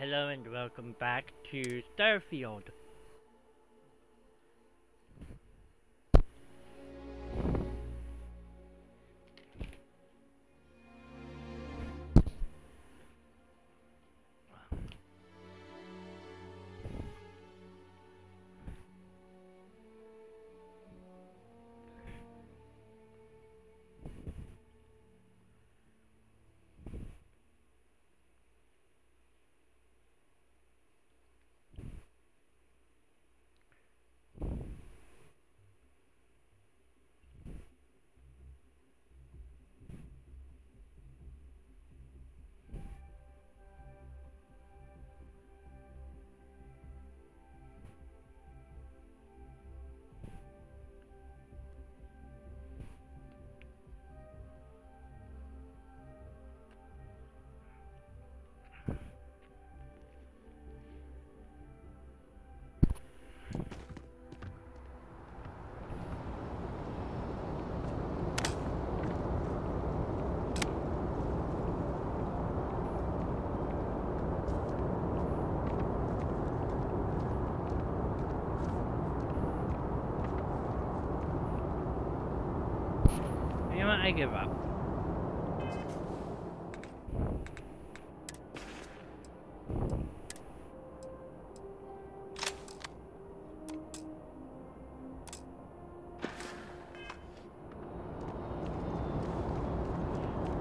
hello and welcome back to Starfield. You know what? I give up.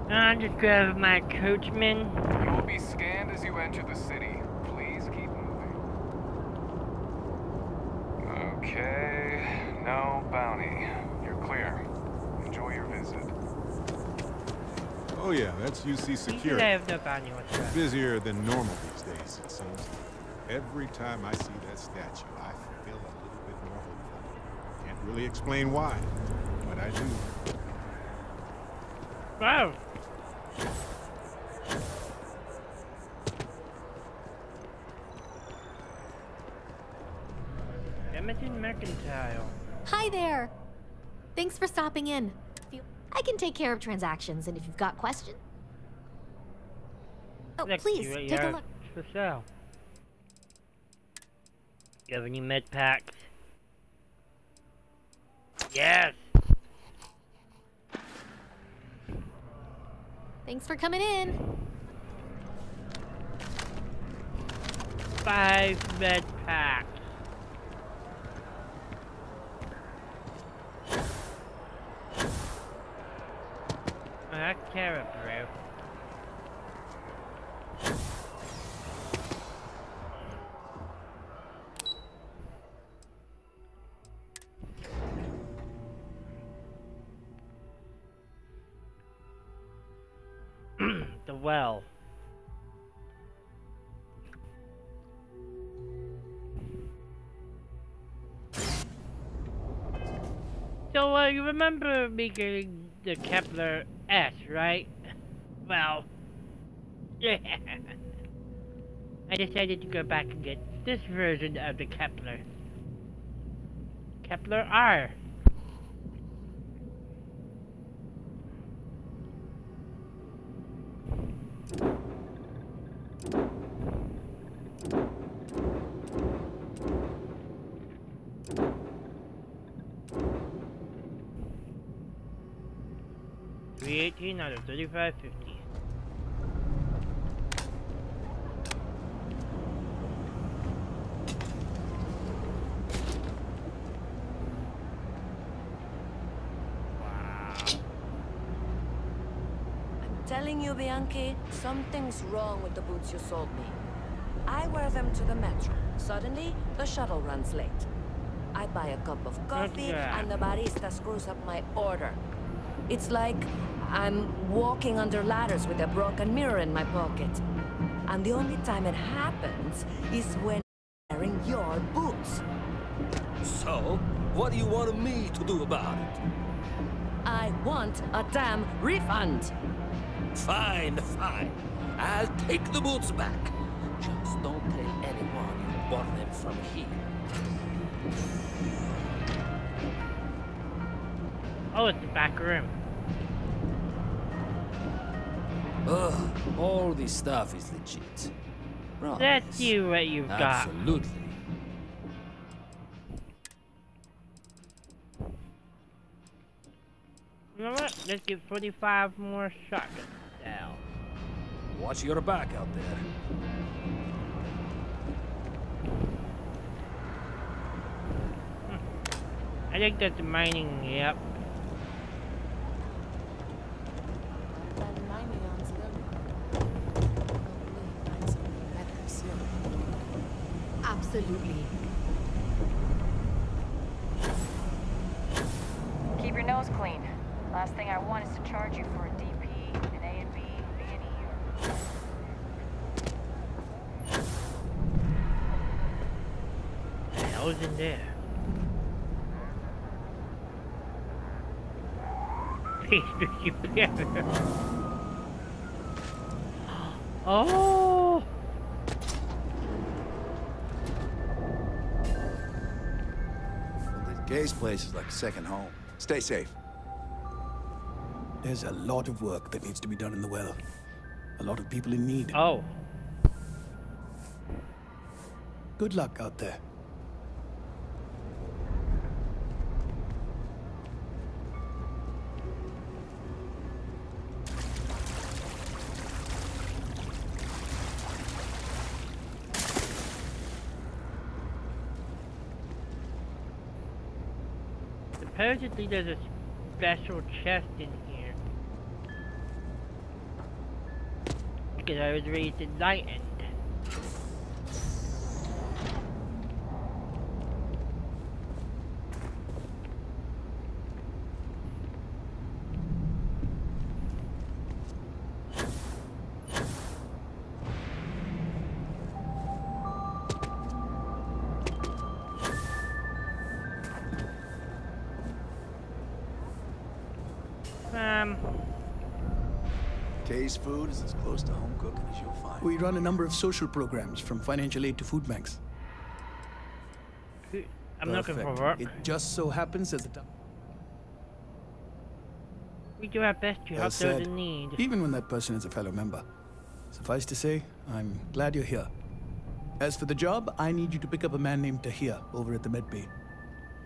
I'll just grab my coachman. You will be scanned as you enter the city. Please keep moving. Okay, no bounty. You're clear. Enjoy your visit. Oh yeah, that's UC Security. I have no bounty whatsoever. Busier than normal these days, it seems. Every time I see that statue, I feel a little bit more hopeful. Can't really explain why, but I do. Wow. Edmonton Mercantile. Hi there! Thanks for stopping in. I can take care of transactions, and if you've got questions... Oh, Look, please, you take a have look. for sale. You have any med packs? Yes! Thanks for coming in. 5 med packs. Oh, that's carrot, bro. The well. So, you remember me getting the Kepler S, right? Well, yeah. I decided to go back and get this version of the Kepler. Kepler R. $318 out of $35.50. Telling you, Bianchi, something's wrong with the boots you sold me. I wear them to the metro. Suddenly, the shuttle runs late. I buy a cup of coffee, and the barista screws up my order. It's like I'm walking under ladders with a broken mirror in my pocket. And the only time it happens is when I'm wearing your boots. So, what do you want me to do about it? I want a damn refund! Fine, fine. I'll take the boots back. Just don't tell anyone you bought them from here. Oh, it's the back room. Ugh, all this stuff is legit. Let's see what you've got. Absolutely. You know what? Let's get 45 more shotguns now. Watch your back out there. I think that's mining, yep. Absolutely. Keep your nose clean. Last thing I want is to charge you for a DP, an A and B, B&E, or... What the hell's in there? Please do you better. Oh! Gay's place is like a second home. Stay safe. There's a lot of work that needs to be done in the well. A lot of people in need. Oh. Good luck out there. Supposedly there's a special chest in here. Because I was raised enlightened. Kay's food is as close to home cooking as you'll find. We run a number of social programs, from financial aid to food banks. I'm looking for Perfect. work. It just so happens that the time. We do our best to help As those said, in need. even when that person is a fellow member. Suffice to say, I'm glad you're here. As for the job, I need you to pick up a man named Tahir over at the med bay.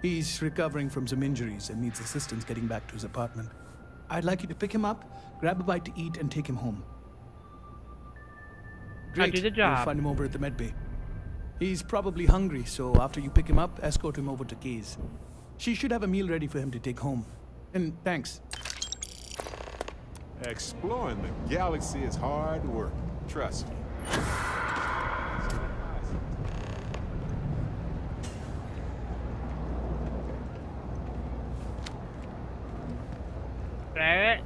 He's recovering from some injuries and needs assistance getting back to his apartment. I'd like you to pick him up, grab a bite to eat, and take him home. Great. do the You'll job. find him over at the med bay. He's probably hungry, so after you pick him up, escort him over to Kay's. She should have a meal ready for him to take home. And thanks. Exploring the galaxy is hard work. Trust me. Barrett?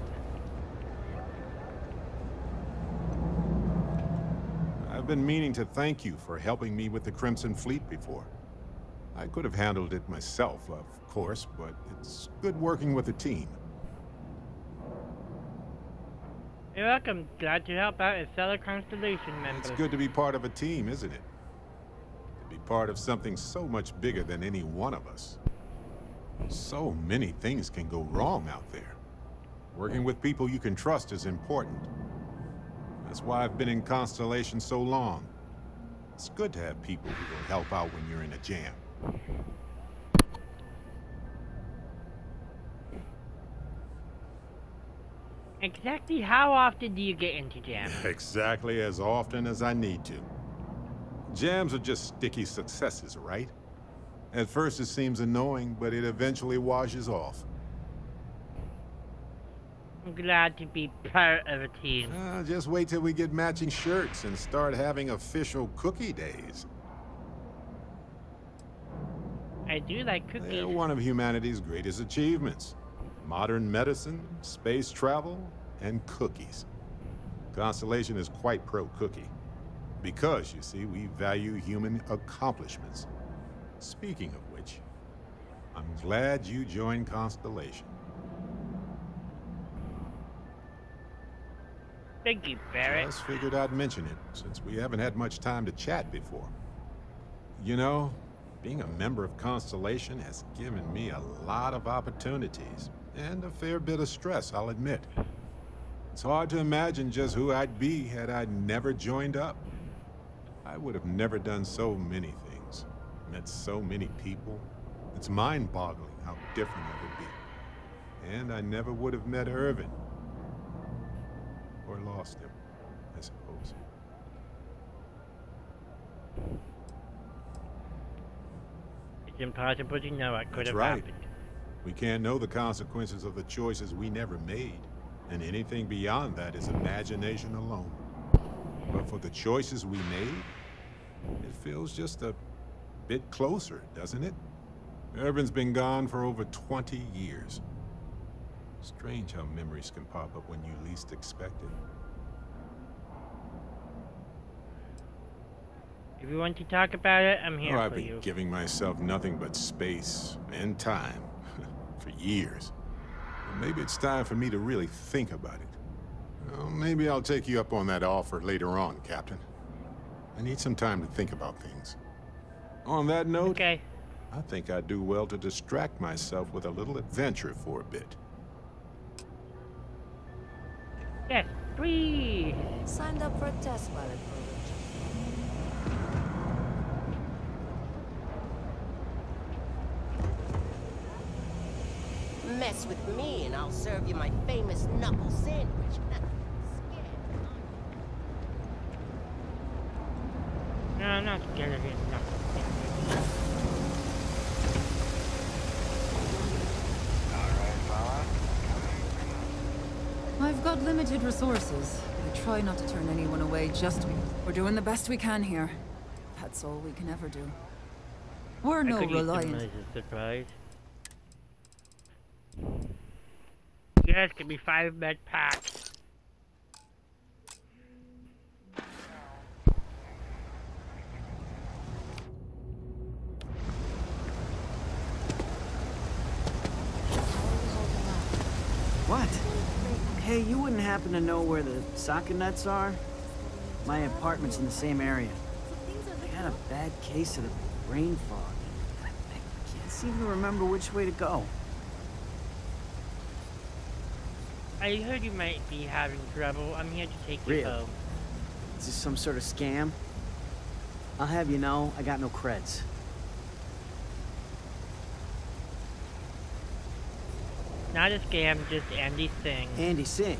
I've been meaning to thank you for helping me with the Crimson Fleet before. I could have handled it myself, of course, but it's good working with a team. You're welcome. Glad to help out a fellow Constellation member. It's good to be part of a team, isn't it? To be part of something so much bigger than any one of us. So many things can go wrong out there. Working with people you can trust is important. That's why I've been in Constellation so long. It's good to have people who will help out when you're in a jam. Exactly how often do you get into jams? Exactly as often as I need to. Jams are just sticky successes, right? At first it seems annoying, but it eventually washes off. I'm glad to be part of a team. Just wait till we get matching shirts and start having official cookie days. I do like cookies. They're one of humanity's greatest achievements. Modern medicine, space travel, and cookies. Constellation is quite pro-cookie. Because, you see, we value human accomplishments. Speaking of which, I'm glad you joined Constellation. Thank you, Barrett. Just figured I'd mention it, since we haven't had much time to chat before. You know, being a member of Constellation has given me a lot of opportunities, and a fair bit of stress, I'll admit. It's hard to imagine just who I'd be had I never joined up. I would have never done so many things, met so many people. It's mind-boggling how different I would be. And I never would have met Irvin. Or lost him, I suppose. It's impossible to know what could That's have right. happened. We can't know the consequences of the choices we never made. And anything beyond that is imagination alone. But for the choices we made, it feels just a bit closer, doesn't it? Irvin's been gone for over 20 years. Strange how memories can pop up when you least expect it. If you want to talk about it, I'm here Oh, I've for been you. giving myself nothing but space and time for years. But maybe it's time for me to really think about it. Well, maybe I'll take you up on that offer later on, Captain. I need some time to think about things. On that note, Okay. I think I'd do well to distract myself with a little adventure for a bit. Yes, please. Signed up for a test pilot program. Mess with me and I'll serve you my famous knuckle sandwich. No, I'm not scared of it. No. I've got limited resources. I try not to turn anyone away just because we're doing the best we can here. That's all we can ever do. We're no I could use them reliant. as a surprise. Yes, give me 5 med packs. What? Hey, you wouldn't happen to know where the socket nuts are? My apartment's in the same area. I had a bad case of the brain fog. I can't seem to remember which way to go. I heard you might be having trouble. I'm here to take you Really? home. Is this some sort of scam? I'll have you know, I got no creds. Not a scam, just Andy's thing. Andy Singh.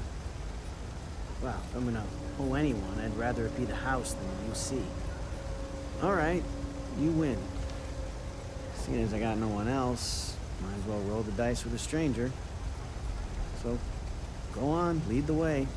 Well, if I'm gonna owe anyone, I'd rather it be the house than the UC. Alright, you win. Seeing as I got no one else, might as well roll the dice with a stranger. So, go on, lead the way.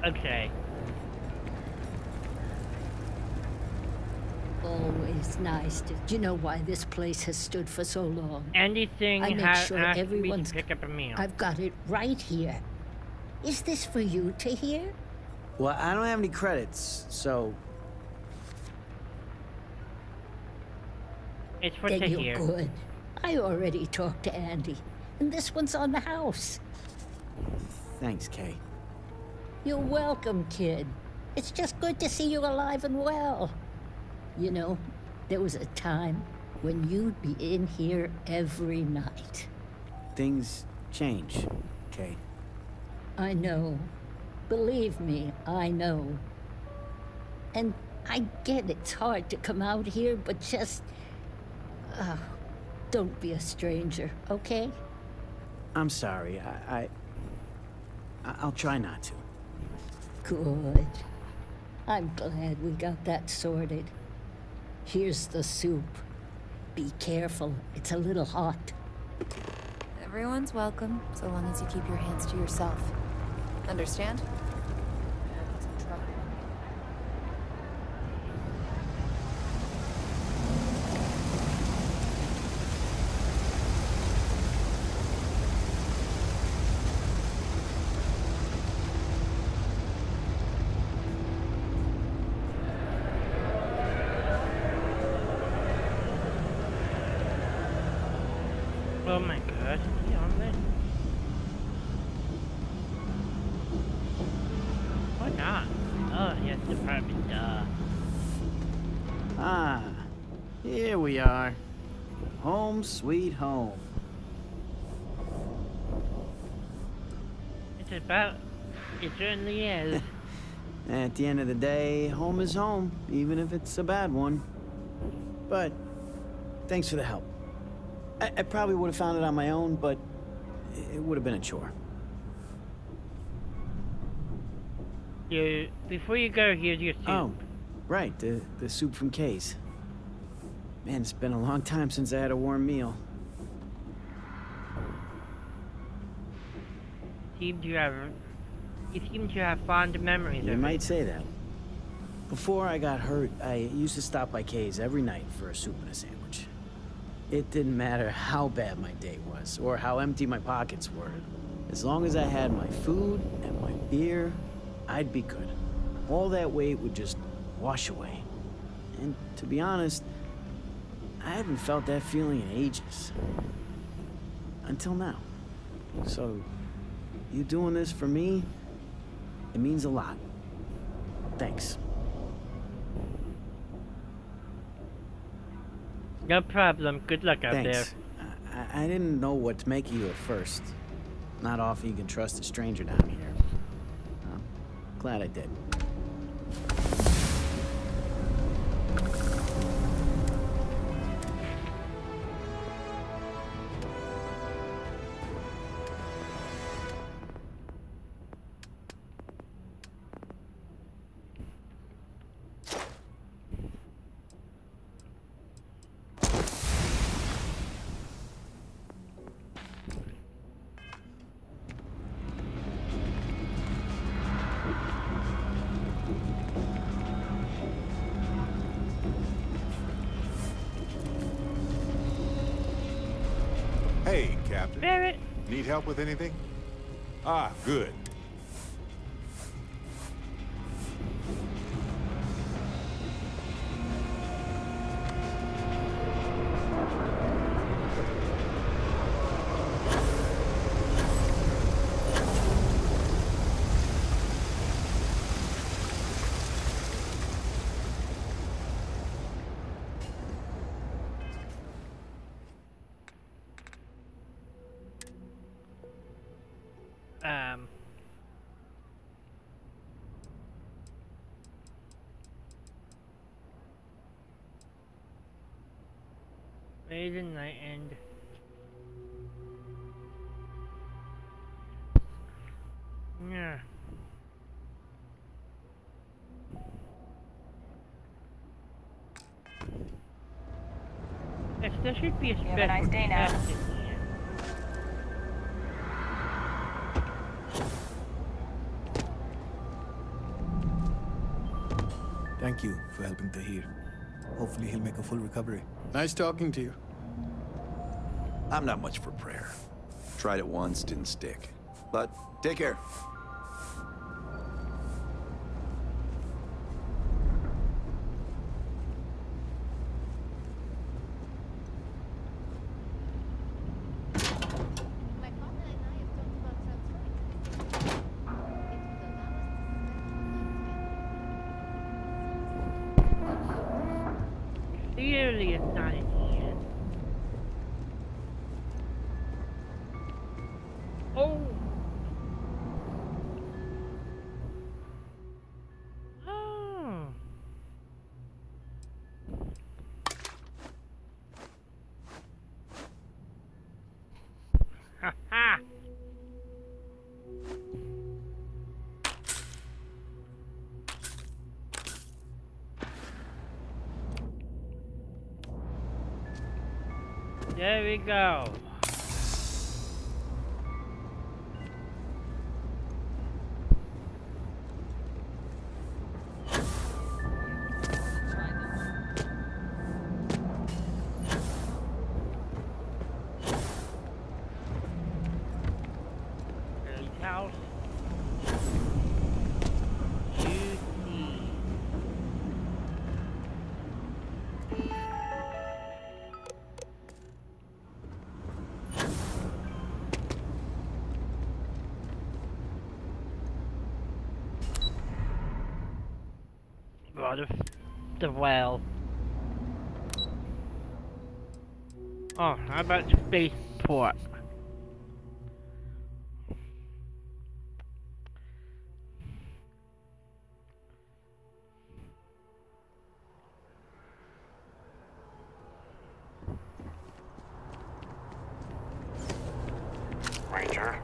Okay. Always nice to... Do you know why this place has stood for so long? Andy Singh I make sure asked me everyone's... to pick up a meal. I've got it right here. Is this for you to hear? Well, I don't have any credits, so... It's for Then Tahir. you're good. I already talked to Andy, and this one's on the house. Thanks, Kay. You're welcome, kid. It's just good to see you alive and well. You know, there was a time when you'd be in here every night. Things change, Kay. I know. Believe me, I know. And I get it's hard to come out here, but just... don't be a stranger, okay? I'm sorry, I'll try not to. Good. I'm glad we got that sorted. Here's the soup. Be careful, it's a little hot. Everyone's welcome, so long as you keep your hands to yourself. Understand? Oh my god, is he on this? department, Ah, here we are. Home sweet home. It certainly is. At the end of the day, home is home, even if it's a bad one. But thanks for the help. I probably would have found it on my own, but it would have been a chore. Before you go, here's your soup. Oh, right, the soup from Kay's. Man, it's been a long time since I had a warm meal. You seem to have fond memories You of might it. say that. Before I got hurt, I used to stop by Kay's every night for a soup and a sandwich. It didn't matter how bad my day was, or how empty my pockets were. As long as I had my food and my beer, I'd be good. All that weight would just wash away. And to be honest, I haven't felt that feeling in ages. Until now. So, you doing this for me, it means a lot. Thanks. No problem. Good luck out there. Thanks. I didn't know what to make of you at first. Not often you can trust a stranger down here. I'm glad I did. Hey, Captain. Barrett. Need help with anything? Ah, good. Where the night end? Yeah. Yes, there should be a special have a nice day now. chest in here. Thank you for helping Tahir. Hopefully he'll make a full recovery. Nice talking to you. I'm not much for prayer. Tried it once, didn't stick. But take care. Clearly it's not in here. Oh! Oh! Ha ha! There we go. House. Oh, the well. Oh, how about spaceport? Ranger.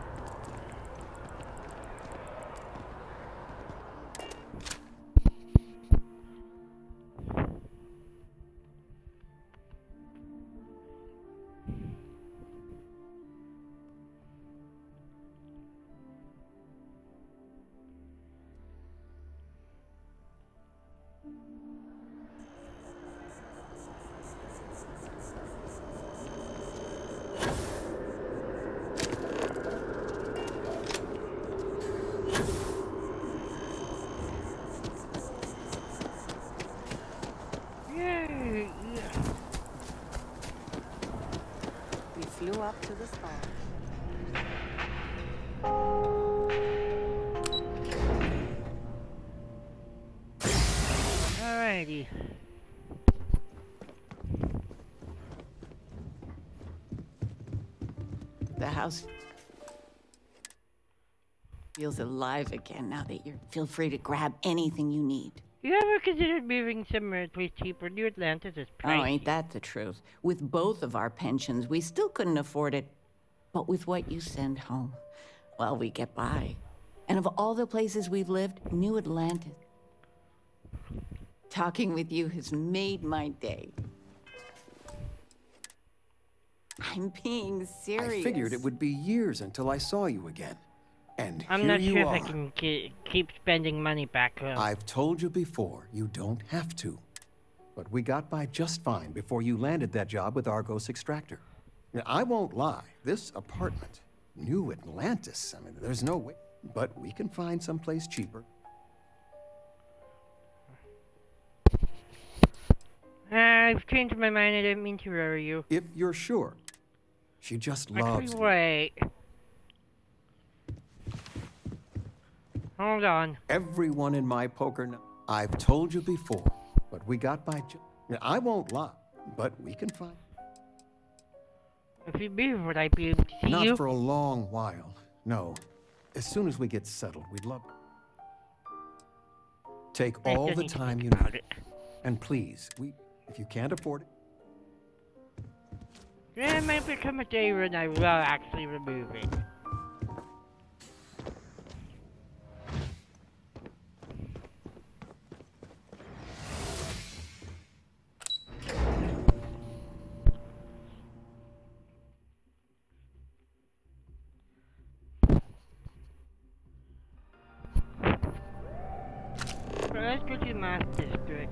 Yay! We flew up to the stars. Alrighty. The house feels alive again now that you're... Feel free to grab anything you need. You ever considered moving somewhere a place cheaper? New Atlantis is pricey. Oh, ain't that the truth? With both of our pensions, we still couldn't afford it. But with what you send home, well, we get by. And of all the places we've lived, New Atlantis. Talking with you has made my day. I'm being serious. I figured it would be years until I saw you again. And I'm here not you sure if are. I can keep spending money back home. I've told you before, you don't have to. But we got by just fine before you landed that job with Argos Extractor. Now, I won't lie, this apartment, New Atlantis, I mean, there's no way. But we can find someplace cheaper. I've changed my mind. I didn't mean to worry you. If you're sure. She just loves Actually, you. wait. Hold on. Everyone in my poker knows. I've told you before, but we got by now, I won't lie, but we can find. If you move, would I be able to see you? Not for a long while. No. As soon as we get settled, we'd love. Take I all still the need to time think you about need. it. And please, if you can't afford it. There might become a day when I will actually remove it. Let's go to Mass District.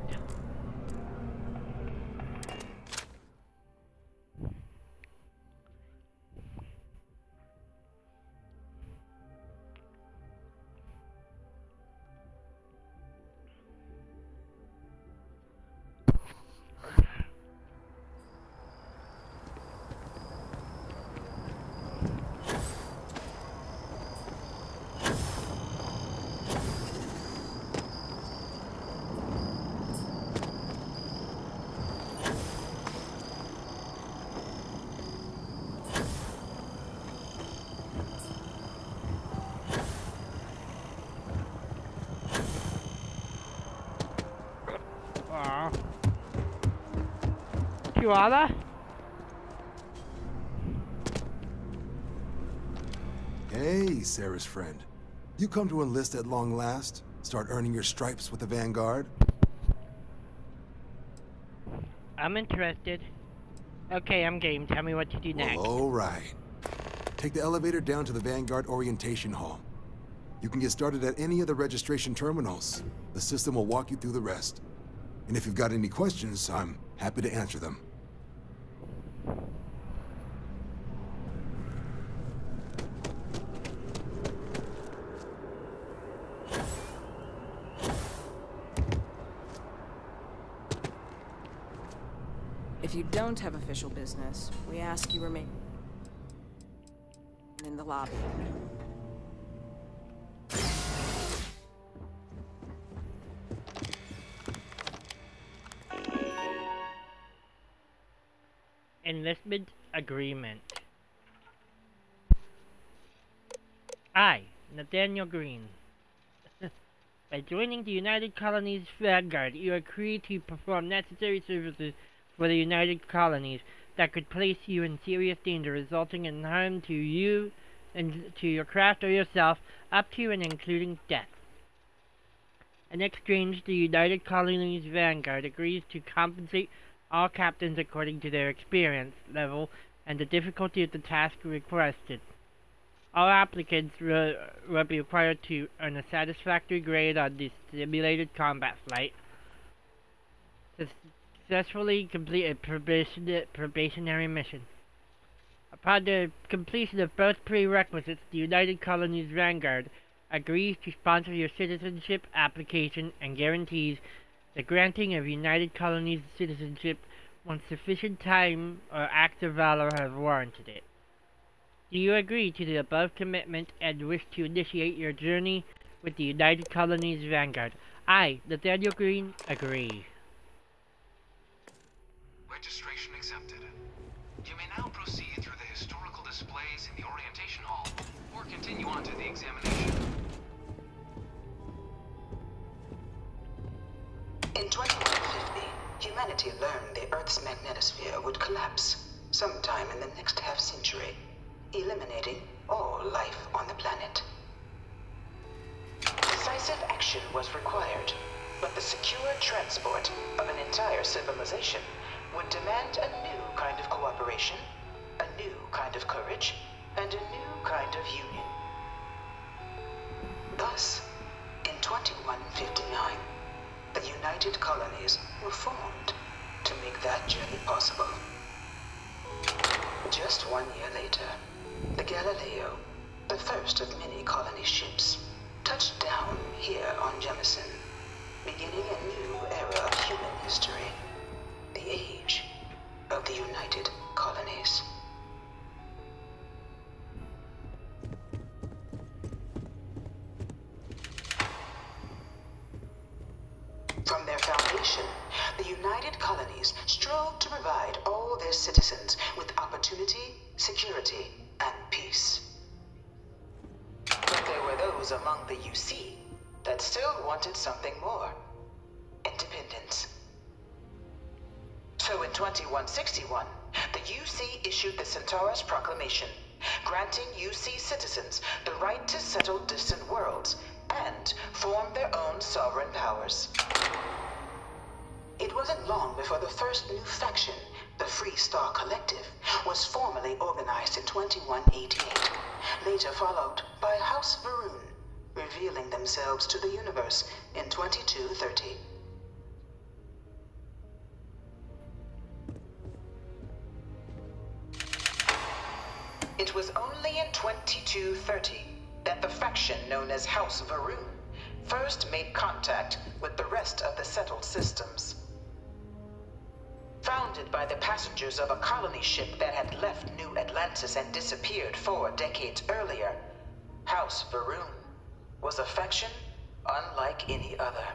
Chihuahua? Hey, Sarah's friend. You come to enlist at long last? Start earning your stripes with the Vanguard? I'm interested. Okay, I'm game. Tell me what to do next. Well, all right. Take the elevator down to the Vanguard Orientation Hall. You can get started at any of the registration terminals. The system will walk you through the rest. And if you've got any questions, I'm happy to answer them. If you don't have official business, we ask you remain in the lobby. enlistment agreement. I, Nathaniel Green. By joining the United Colonies Vanguard, you agree to perform necessary services for the United Colonies that could place you in serious danger, resulting in harm to you and to your craft or yourself, up to and including death. In exchange, the United Colonies Vanguard agrees to compensate all captains according to their experience level and the difficulty of the task requested. All applicants will be required to earn a satisfactory grade on the simulated combat flight, to successfully complete a probationary mission. Upon the completion of both prerequisites, the United Colonies Vanguard agrees to sponsor your citizenship application and guarantees the granting of United Colonies citizenship when sufficient time or acts of valor have warranted it. Do you agree to the above commitment and wish to initiate your journey with the United Colonies Vanguard? I, Nathaniel Green, agree. Registration accepted. You may now proceed through the historical displays in the orientation hall, or continue on to the examination. In 2150, humanity learned the Earth's magnetosphere would collapse sometime in the next half-century, eliminating all life on the planet. Decisive action was required, but the secure transport of an entire civilization would demand a new kind of cooperation, a new kind of courage, and a new kind of union. Thus, in 2159, the United Colonies were formed to make that journey possible. Just 1 year later, the Galileo, the first of many colony ships, touched down here on Jemison, beginning a new era of human history, the age of the United Colonies. From their foundation, the United Colonies strove to provide all their citizens with opportunity, security, and peace. But there were those among the UC that still wanted something more: independence. So in 2161, the UC issued the Centaurus Proclamation, granting UC citizens the right to settle distant worlds and form their own sovereign powers. It wasn't long before the first new faction, the Free Star Collective, was formally organized in 2188, later followed by House Varun, revealing themselves to the universe in 2230. It was only in 2230 that the faction known as House Varun first made contact with the rest of the settled systems. Founded by the passengers of a colony ship that had left New Atlantis and disappeared 4 decades earlier, House Varun was a faction unlike any other.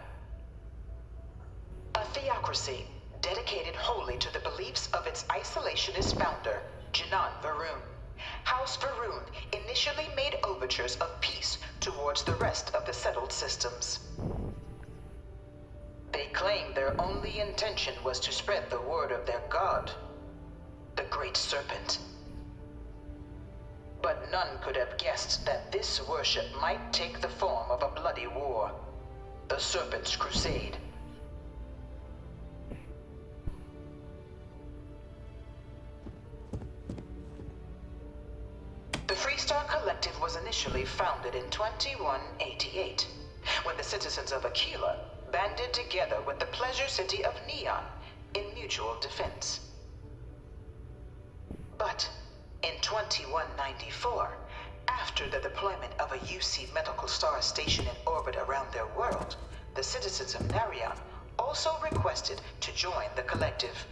A theocracy dedicated wholly to the beliefs of its isolationist founder, Janan Varun. House Varun initially made overtures of peace towards the rest of the settled systems. They claimed their only intention was to spread the word of their god, the Great Serpent. But none could have guessed that this worship might take the form of a bloody war, the Serpent's Crusade. The Freestar Collective was initially founded in 2188, when the citizens of Aquila banded together with the pleasure city of Neon in mutual defense. But in 2194, after the deployment of a UC medical star station in orbit around their world, the citizens of Narion also requested to join the collective.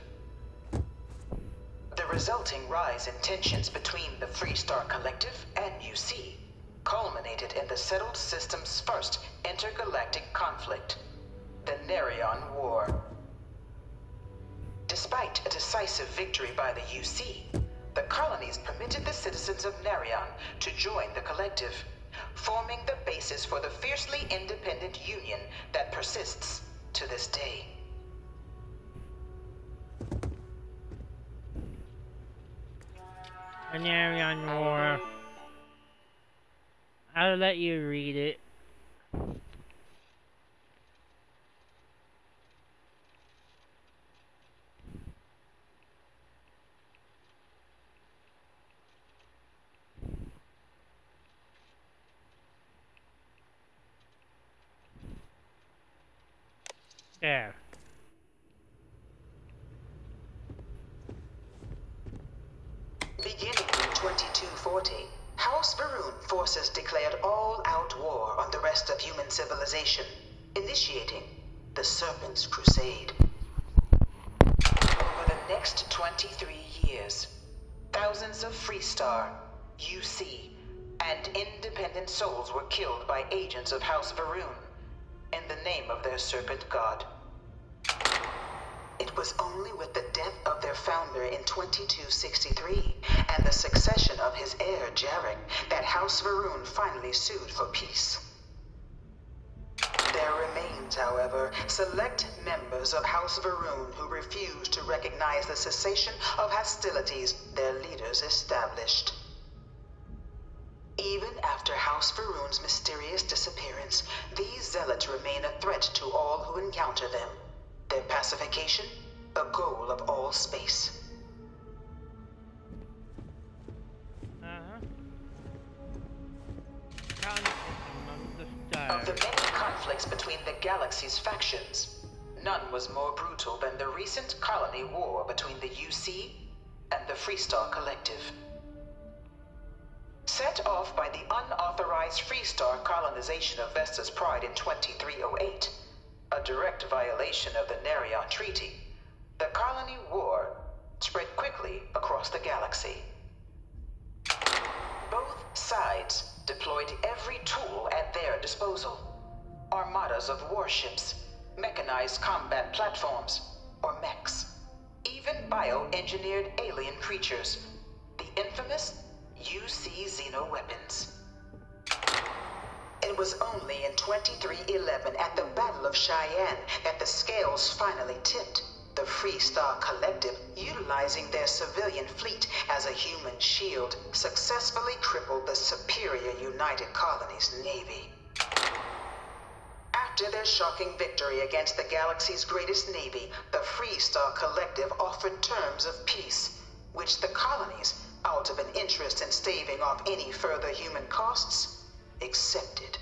The resulting rise in tensions between the Freestar Collective and UC culminated in the settled system's first intergalactic conflict, the Narion War. Despite a decisive decisive victory by the UC, the colonies permitted the citizens of Nerion to join the collective, forming the basis for the fiercely independent union that persists to this day. The Nerion War. I'll let you read it. There. Beginning in 2240, House Varun forces declared all-out war on the rest of human civilization, initiating the Serpent's Crusade. Over the next 23 years, thousands of Freestar, UC, and independent souls were killed by agents of House Varun in the name of their serpent god. It was only with the death of their founder in 2263 and the succession of his heir, Jarek, that House Varun finally sued for peace. There remains, however, select members of House Varun who refuse to recognize the cessation of hostilities their leaders established. Even after House Varun's mysterious disappearance, these zealots remain a threat to all who encounter them. Their pacification, a goal of all space. Of the many conflicts between the galaxy's factions, none was more brutal than the recent colony war between the UC and the Freestar Collective. Set off by the unauthorized Freestar colonization of Vesta's Pride in 2308, a direct violation of the Nerion Treaty, the colony war spread quickly across the galaxy. Both sides deployed every tool at their disposal. Armadas of warships, mechanized combat platforms, or mechs, even bioengineered alien creatures, the infamous UC xeno-weapons. It was only in 2311 at the Battle of Cheyenne that the scales finally tipped, the Freestar Collective, utilizing their civilian fleet as a human shield, successfully crippled the superior United Colonies Navy. After their shocking victory against the galaxy's greatest navy, the Freestar Collective offered terms of peace, which the colonies, out of an interest in staving off any further human costs, accepted.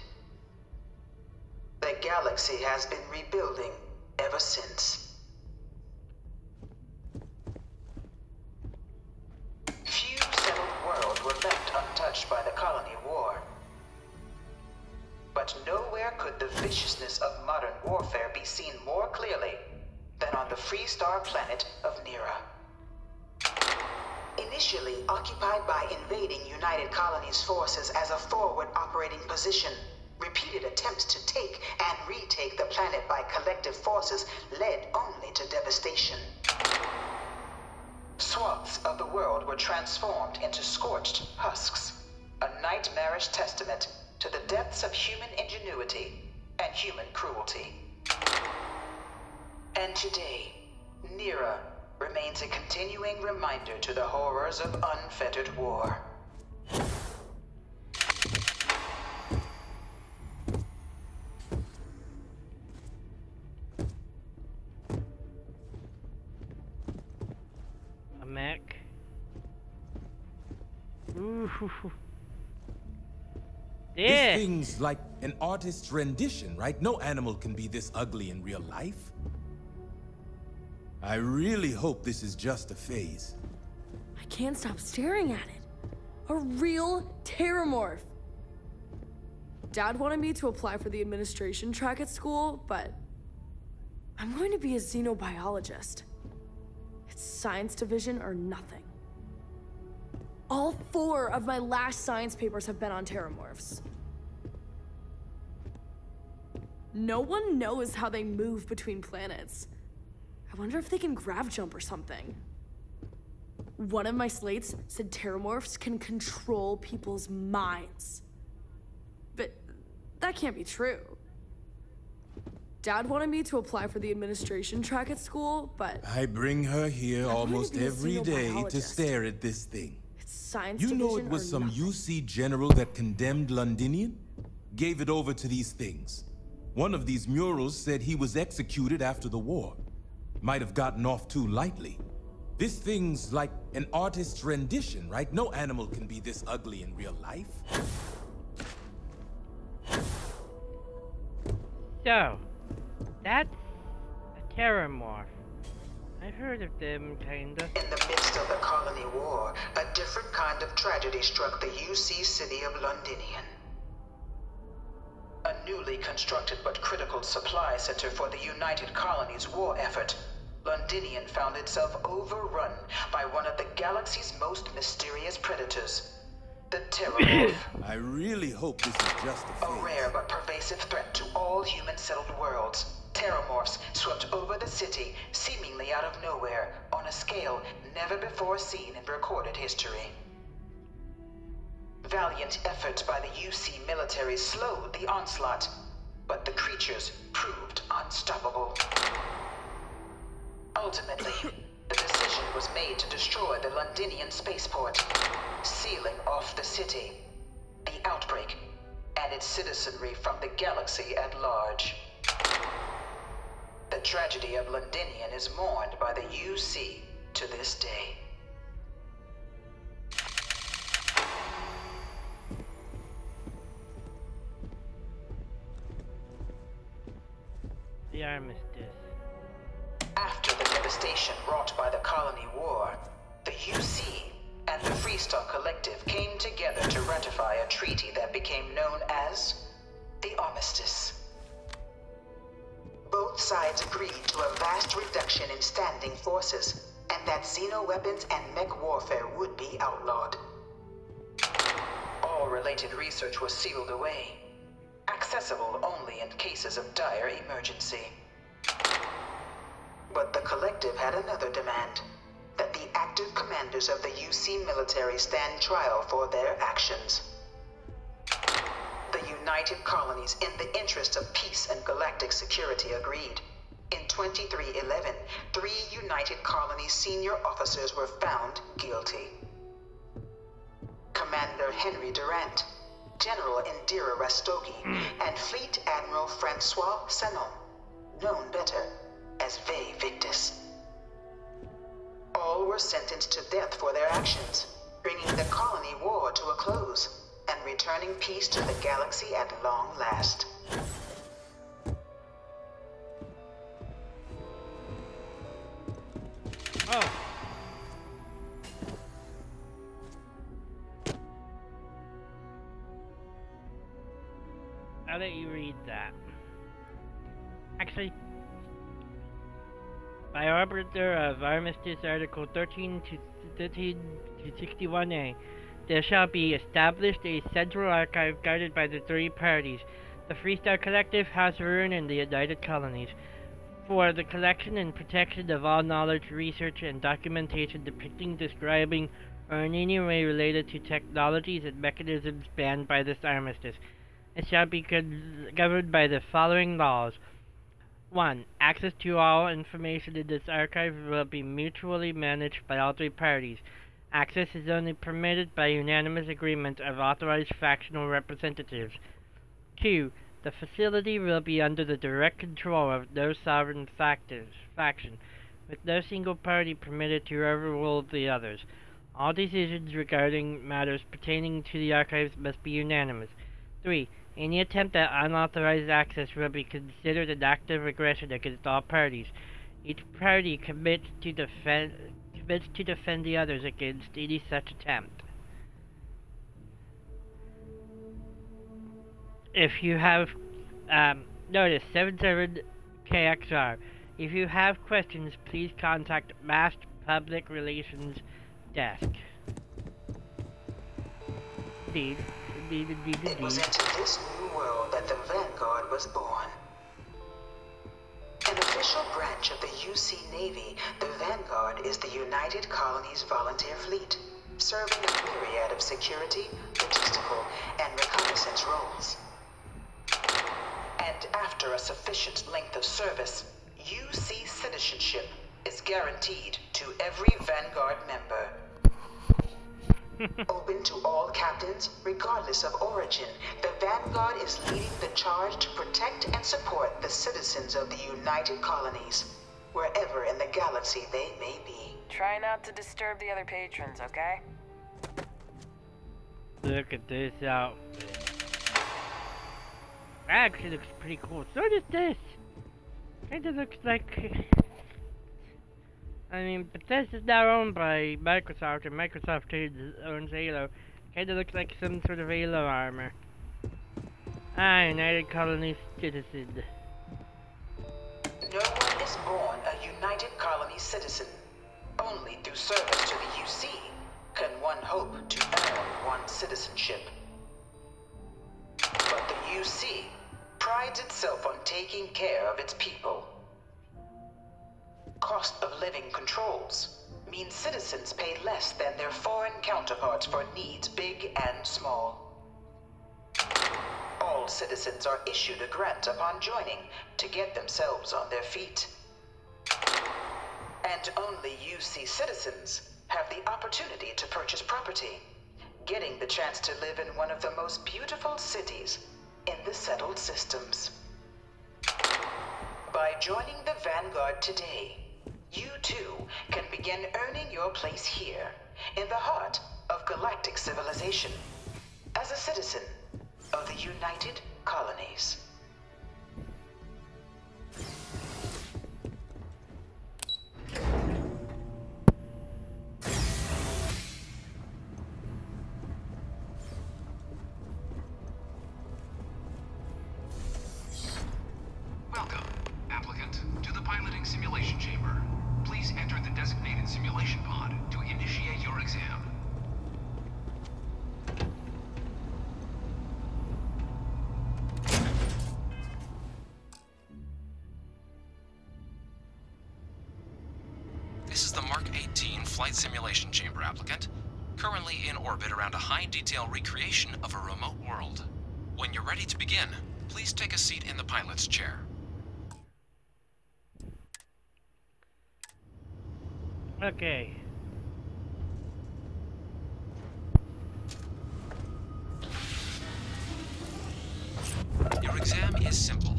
The galaxy has been rebuilding ever since. Few settled worlds were left untouched by the colony war. But nowhere could the viciousness of modern warfare be seen more clearly than on the Freestar planet of Nera. Initially occupied by invading United Colonies forces as a forward operating position, repeated attempts to take and retake the planet by collective forces led only to devastation. Swaths of the world were transformed into scorched husks, a nightmarish testament to the depths of human ingenuity and human cruelty. And today, Nera remains a continuing reminder to the horrors of unfettered war. A mech. Ooh. This thing's like an artist's rendition, right? No animal can be this ugly in real life. I really hope this is just a phase. I can't stop staring at it. A real terramorph. Dad wanted me to apply for the administration track at school, but I'm going to be a xenobiologist. It's science division or nothing. All 4 of my last science papers have been on terramorphs. No one knows how they move between planets. I wonder if they can grav jump or something. One of my slates said terramorphs can control people's minds. But that can't be true. Dad wanted me to apply for the administration track at school, but I bring her here almost be a every day to xenobiologist. stare at this thing. science You know it division was or some nothing. UC general that condemned Londinian? Gave it over to these things. One of these murals said he was executed after the war. Might have gotten off too lightly. This thing's like an artist's rendition, right? No animal can be this ugly in real life. So, that's a terramorph. I've heard of them, kinda. In the midst of the colony war, a different kind of tragedy struck the UC city of Londinian. A newly constructed but critical supply center for the United Colonies' war effort, Londinian found itself overrun by one of the galaxy's most mysterious predators, the Terramorph. I really hope this is just a A rare but pervasive threat to all human-settled worlds. Terramorphs swept over the city, seemingly out of nowhere, on a scale never before seen in recorded history. Valiant efforts by the UC military slowed the onslaught, but the creatures proved unstoppable. Ultimately, the decision was made to destroy the Londinian spaceport, sealing off the city, the outbreak, and its citizenry from the galaxy at large. The tragedy of Londinian is mourned by the UC to this day. The armistice. After the devastation wrought by the colony war, the UC and the Freestar Collective came together to ratify a treaty that became known as the Armistice. Both sides agreed to a vast reduction in standing forces, and that xeno-weapons and mech warfare would be outlawed. All related research was sealed away, accessible only in cases of dire emergency. But the Collective had another demand, that the active commanders of the UC military stand trial for their actions. The United Colonies, in the interest of peace and galactic security, agreed. In 2311, 3 United Colonies senior officers were found guilty. Commander Henry Durant, General Indira Rastogi, and Fleet Admiral Francois Sanon, known better as Ve Victus. All were sentenced to death for their actions, bringing the colony war to a close and returning peace to the galaxy at long last. Oh. I'll let you read that. Actually, by Arbiter of Armistice Article 13 to 61A, there shall be established a central archive guarded by the 3 parties, the Freestar Collective, House Ruin, and the United Colonies, for the collection and protection of all knowledge, research, and documentation depicting, describing, or in any way related to technologies and mechanisms banned by this armistice. It shall be governed by the following laws. 1. Access to all information in this archive will be mutually managed by all 3 parties. Access is only permitted by unanimous agreement of authorized factional representatives. 2. The facility will be under the direct control of no sovereign faction, with no single party permitted to overrule the others. All decisions regarding matters pertaining to the archives must be unanimous. 3. Any attempt at unauthorized access will be considered an act of aggression against all parties. Each party commits to defend the others against any such attempt. If you have, notice 77KXR. If you have questions, please contact MAST Public Relations Desk. Indeed. It was into this new world that the Vanguard was born. An official official branch of the UC Navy, the Vanguard is the United Colonies Volunteer Fleet, serving a myriad of security, logistical, and reconnaissance roles. And after a sufficient length of service, UC citizenship is guaranteed to every Vanguard member. Open to all captains, regardless of origin, the Vanguard is leading the charge to protect and support the citizens of the United Colonies, wherever in the galaxy they may be. Try not to disturb the other patrons, okay? Look at this outfit. That actually looks pretty cool. So does this. Kinda looks like... I mean, Bethesda's now owned by Microsoft, and Microsoft owns Halo. Kinda looks like some sort of Halo armor. United Colonies citizen. No one is born a United Colonies citizen. Only through service to the UC can one hope to earn one's citizenship. But the UC prides itself on taking care of its people. Cost of living controls mean citizens pay less than their foreign counterparts for needs big and small. All citizens are issued a grant upon joining to get themselves on their feet. And only UC citizens have the opportunity to purchase property, getting the chance to live in one of the most beautiful cities in the settled systems. By joining the Vanguard today, you too can begin earning your place here, in the heart of galactic civilization, as a citizen of the United Colonies. Welcome, applicant, to the piloting simulation chamber. Please enter the designated simulation pod to initiate your exam. This is the Mark 18 flight simulation chamber, applicant. Currently in orbit around a high-detail recreation of a remote world. When you're ready to begin, please take a seat in the pilot's chair. Okay. Your exam is simple.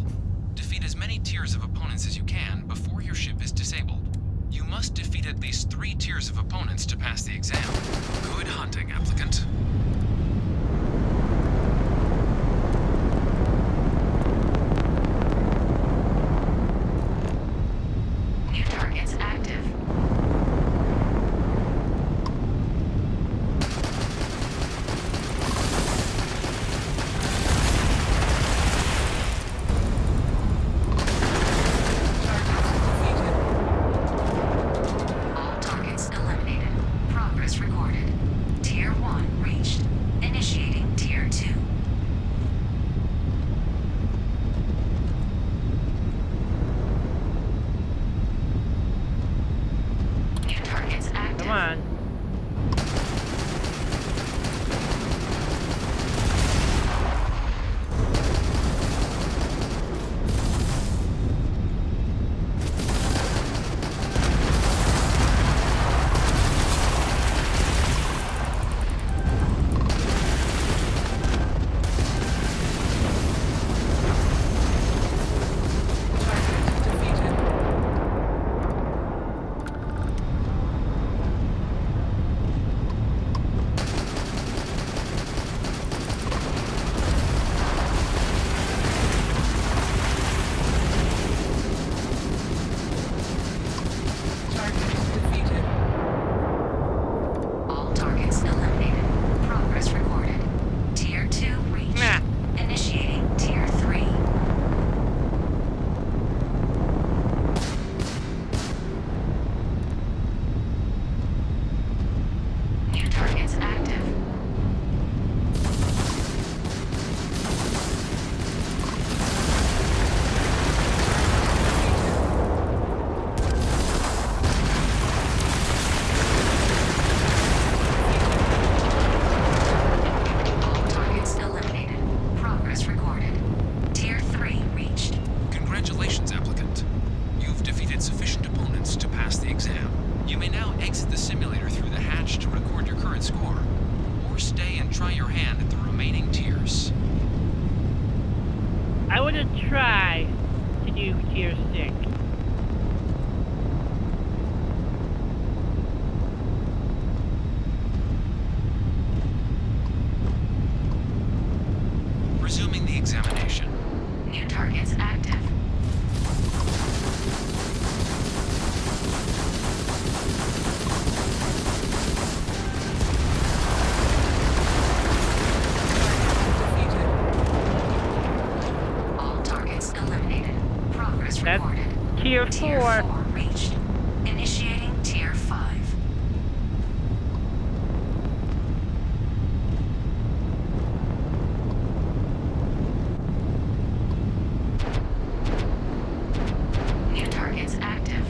Defeat as many tiers of opponents as you can before your ship is disabled. You must defeat at least 3 tiers of opponents to pass the exam. Good hunting, applicant. New targets active. All targets eliminated. Progress recorded. Tier 1 reached. Initiating Tier 2. New targets active. Come on. defeated sufficient opponents to pass the exam. You may now exit the simulator through the hatch to record your current score, or stay and try your hand at the remaining tiers. I want to try to do tier 6. Resuming the examination. New targets active. All targets eliminated. Progress recorded. Tier 4 reached. Initiating tier 5. New targets active.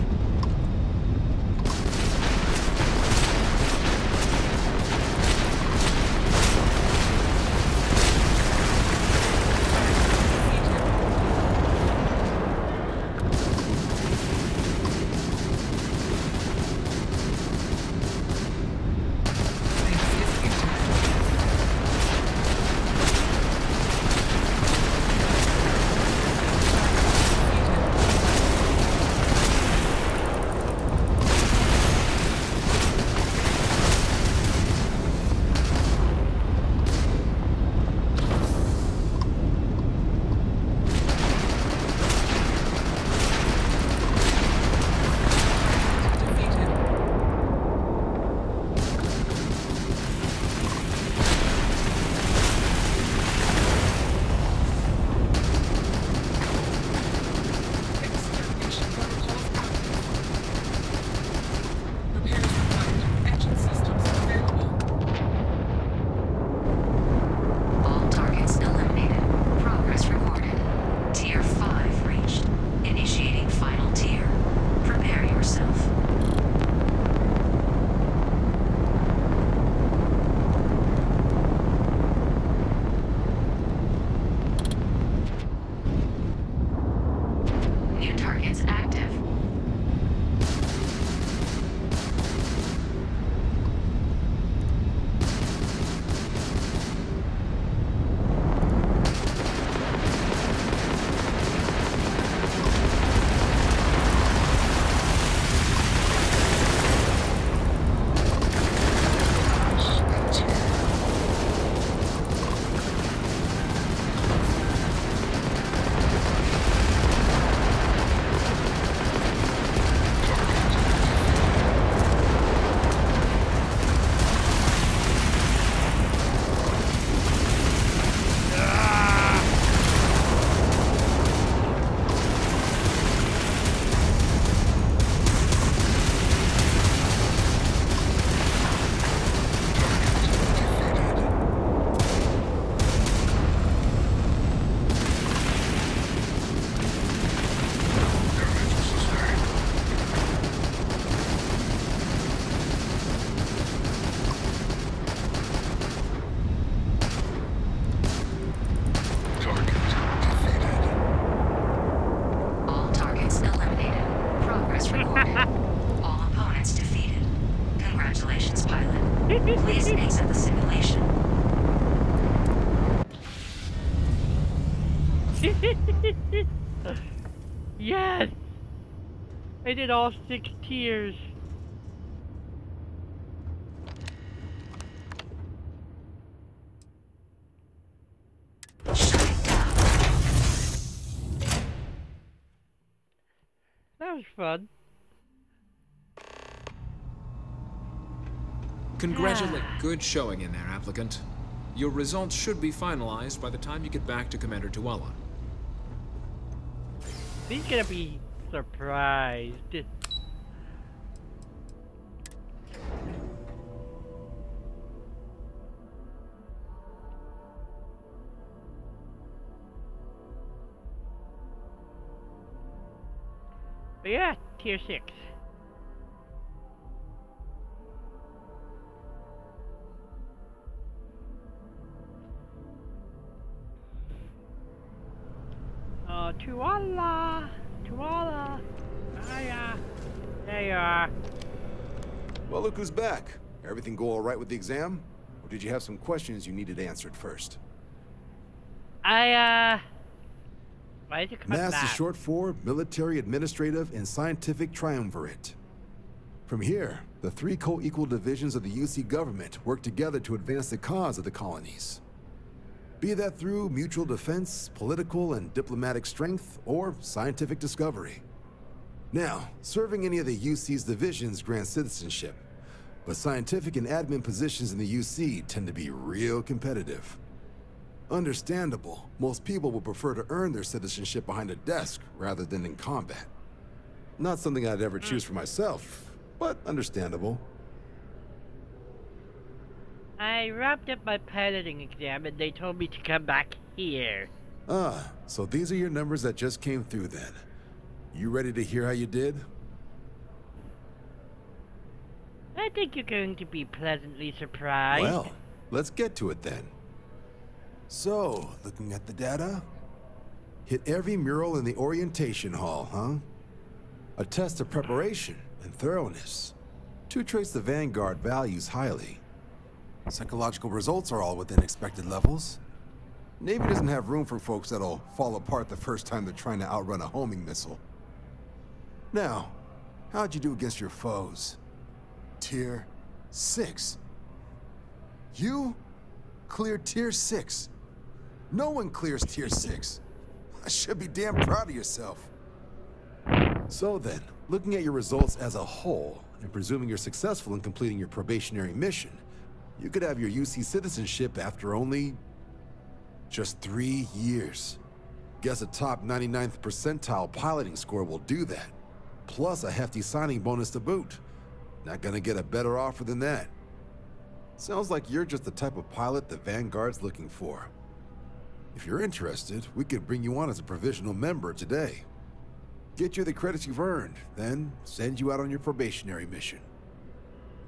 All targets eliminated. Progress recorded. Tier 5 reached. Initiating final tier. Prepare yourself. New targets active. All targets eliminated. Progress recorded. All opponents defeated. Congratulations, pilot. Please exit the simulation. Yes! I did all 6 tiers. That was fun. Good showing in there, applicant. Your results should be finalized by the time you get back to Commander Tuala. He's gonna be surprised. But yeah, tier 6. Tuala! Tuala! Aye, aye. you are. Well, look who's back. Everything go all right with the exam? Or did you have some questions you needed answered first? Why is it called MAS is that? short for Military, Administrative, and Scientific Triumvirate. From here, the three co-equal divisions of the UC government work together to advance the cause of the colonies. Be that through mutual defense, political and diplomatic strength, or scientific discovery. Now, serving any of the UC's divisions grants citizenship, but scientific and admin positions in the UC tend to be real competitive. Understandable, most people would prefer to earn their citizenship behind a desk rather than in combat. Not something I'd ever choose for myself, but understandable. I wrapped up my piloting exam and they told me to come back here. Ah, so these are your numbers that just came through then. You ready to hear how you did? I think you're going to be pleasantly surprised. Well, let's get to it then. So, looking at the data, hit every mural in the orientation hall, huh? A test of preparation and thoroughness. Two traits the Vanguard values highly. Psychological results are all within expected levels. Navy doesn't have room for folks that'll fall apart the first time they're trying to outrun a homing missile. Now, how'd you do against your foes? Tier 6. You cleared Tier 6. No one clears Tier 6. I should be damn proud of yourself. So then, looking at your results as a whole, and presuming you're successful in completing your probationary mission, you could have your UC citizenship after only just 3 years. Guess a top 99th percentile piloting score will do that. Plus a hefty signing bonus to boot. Not gonna get a better offer than that. Sounds like you're just the type of pilot the Vanguard's looking for. If you're interested, we could bring you on as a provisional member today. Get you the credits you've earned, then send you out on your probationary mission.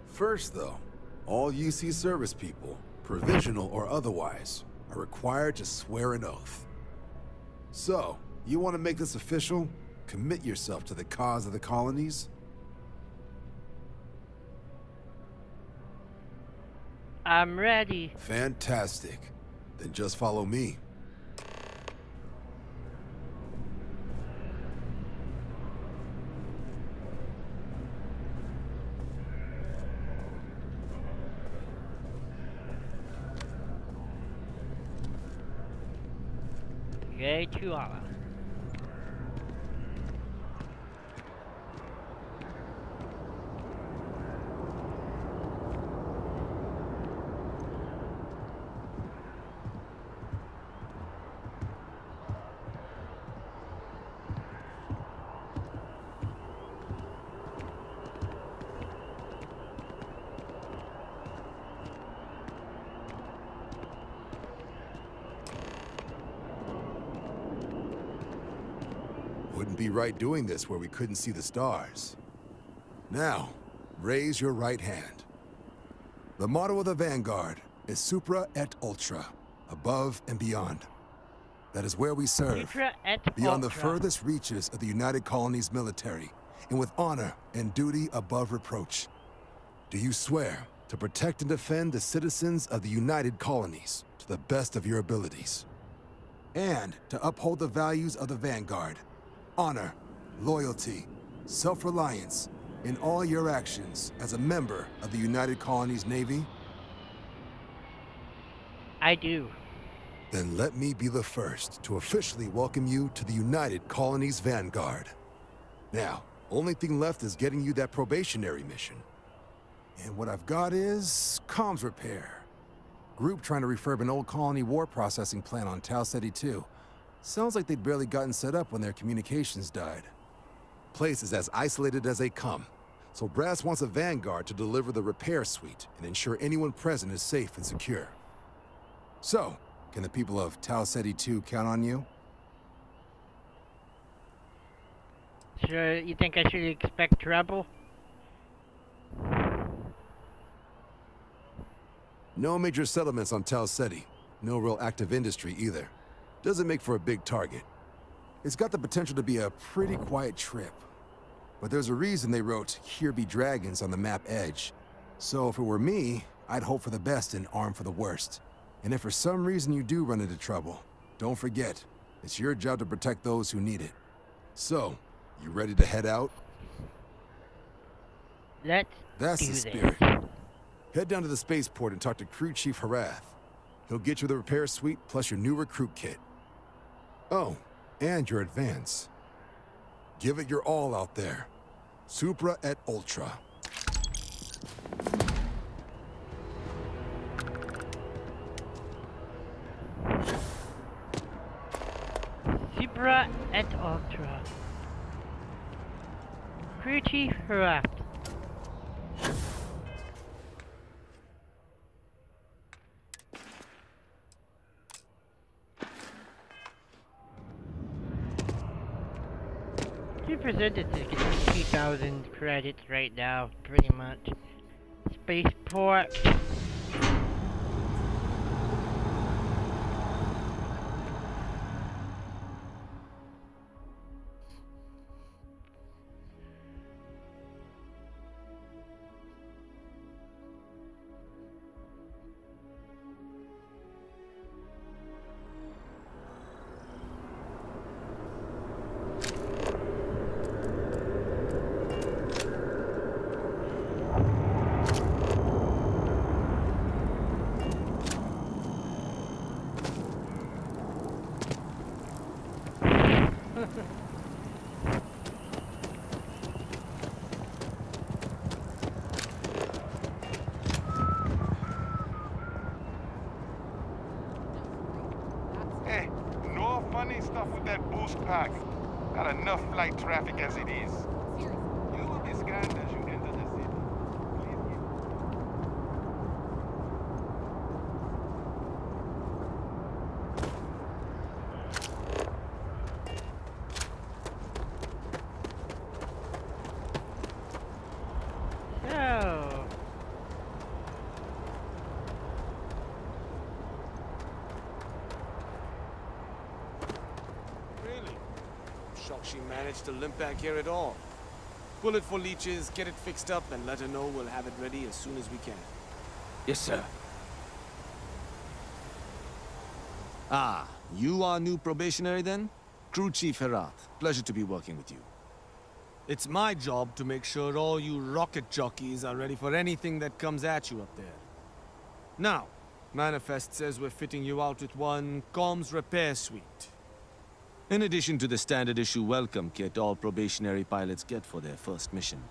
First though, all UC service people, provisional or otherwise, are required to swear an oath. So, you want to make this official? Commit yourself to the cause of the colonies? I'm ready. Fantastic. Then just follow me. Okay, Chihuahua. Wouldn't be right doing this where we couldn't see the stars. Now, raise your right hand. The motto of the Vanguard is Supra et Ultra, above and beyond. That is where we serve, Supra et beyond the Ultra. furthest reaches of the United Colonies military, and with honor and duty above reproach. Do you swear to protect and defend the citizens of the United Colonies to the best of your abilities? And to uphold the values of the Vanguard, honor, loyalty, self-reliance in all your actions as a member of the United Colonies Navy? I do. Then let me be the first to officially welcome you to the United Colonies Vanguard. Now, only thing left is getting you that probationary mission. And what I've got is comms repair. Group trying to refurb an old colony war processing plant on Tau Ceti 2. Sounds like they'd barely gotten set up when their communications died. Place is as isolated as they come, so Brass wants a Vanguard to deliver the repair suite and ensure anyone present is safe and secure. So, can the people of Tau Ceti 2 count on you? Sure, you think I should expect trouble? No major settlements on Tau Ceti. No real active industry either. Doesn't make for a big target. It's got the potential to be a pretty quiet trip. But there's a reason they wrote, "Here be dragons" on the map edge. So if it were me, I'd hope for the best and arm for the worst. And if for some reason you do run into trouble, don't forget, it's your job to protect those who need it. So, you ready to head out? That's the spirit. Head down to the spaceport and talk to Crew Chief Harath. He'll get you the repair suite plus your new recruit kit. Oh, and your advance. Give it your all out there. Supra et Ultra. Supra et Ultra. Crew Chief Harath. You presented to get 2,000 credits right now, pretty much. Spaceport. Hey, no funny stuff with that boost pack. Got enough flight traffic as it is. You will be scanned as you enter the city. So... Shocked she managed to limp back here at all. Pull it for leeches, get it fixed up, and let her know we'll have it ready as soon as we can. Yes, sir. Ah, you are new probationary then? Crew Chief Herath. Pleasure to be working with you. It's my job to make sure all you rocket jockeys are ready for anything that comes at you up there. Now, Manifest says we're fitting you out with one comms repair suite. In addition to the standard issue welcome kit all probationary pilots get for their first mission.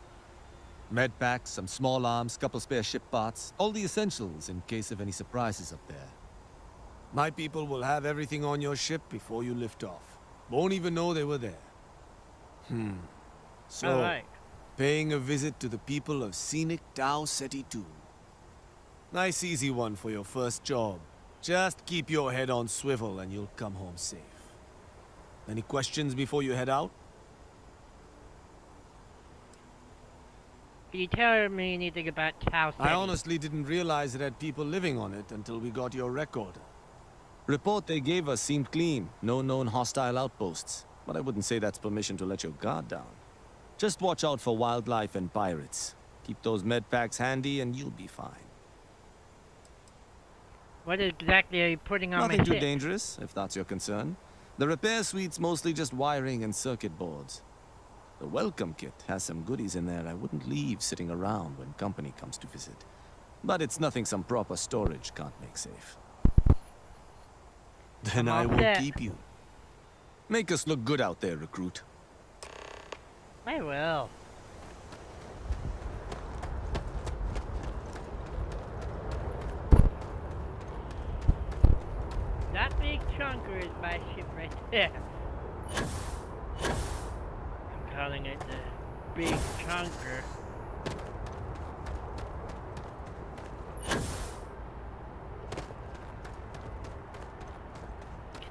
Med packs, some small arms, couple spare ship parts, all the essentials in case of any surprises up there. My people will have everything on your ship before you lift off. Won't even know they were there. So, Alright. paying a visit to the people of scenic Tau Ceti 2. Nice easy one for your first job. Just keep your head on swivel and you'll come home safe. Any questions before you head out? Can you tell me anything about Tau Ceti? I honestly didn't realize it had people living on it until we got your record. Report they gave us seemed clean. No known hostile outposts. But I wouldn't say that's permission to let your guard down. Just watch out for wildlife and pirates. Keep those med packs handy and you'll be fine. What exactly are you putting on Nothing my too ship? dangerous, if that's your concern. The repair suite's mostly just wiring and circuit boards. The welcome kit has some goodies in there I wouldn't leave sitting around when company comes to visit. But it's nothing some proper storage can't make safe. Then I will keep you. Make us look good out there, recruit. I will. That big chunker is my ship right there. I'm calling it the big chunker.